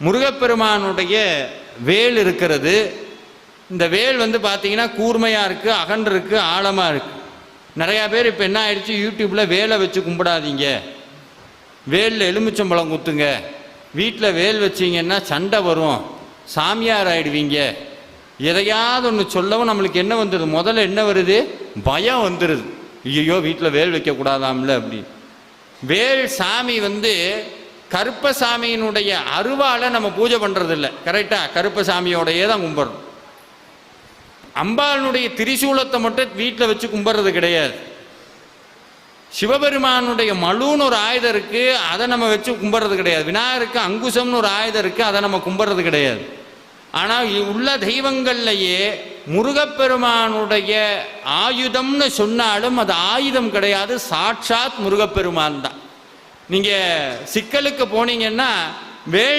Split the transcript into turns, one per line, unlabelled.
முருகப்பெருமானுடைய வேல் இருக்கிறது. இந்த வேல் பார்த்தீங்கன்னா கூர்மையாக இருக்குது, அகன்று இருக்குது, ஆழமாக இருக்குது. நிறையா பேர் இப்போ என்ன ஆயிடுச்சு, யூடியூப்பில் வேலை வச்சு கும்பிடாதீங்க, வேலில் எலுமிச்சம்பழம் குத்துங்க, வீட்டில் வேல் வச்சிங்கன்னா சண்டை வரும், சாமியார் ஆகிடுவீங்க, எதையாவது ஒன்று சொல்லவும் நம்மளுக்கு என்ன வந்துடுது, முதல்ல என்ன வருது, பயம் வந்துடுது. ஐயோ வீட்டில் வேல் வைக்கக்கூடாதாம்ல அப்படி. வேல் சாமி கருப்பசாமியினுடைய அருவாலை நம்ம பூஜை பண்ணுறதில்ல, கரெக்டாக கருப்பசாமியோடையே தான் கும்பிட்றோம். அம்பாளுடைய திரிசூலத்தை மட்டும் வீட்டில் வச்சு கும்பிட்றது கிடையாது. சிவபெருமானுடைய மழுன்னு ஒரு ஆயுதம் இருக்குது, அதை நம்ம வச்சு கும்பிட்றது கிடையாது. விநாயகருக்கு அங்குசம்னு ஒரு ஆயுதம் இருக்குது, அதை நம்ம கும்பிட்றது கிடையாது. ஆனால் உள்ள தெய்வங்கள்லையே முருகப்பெருமானுடைய ஆயுதம்னு சொன்னாலும் அது ஆயுதம் கிடையாது, சாட்சாத் முருகப்பெருமான் தான். நீங்கள் சிக்கலுக்கு போனீங்கன்னா வேல்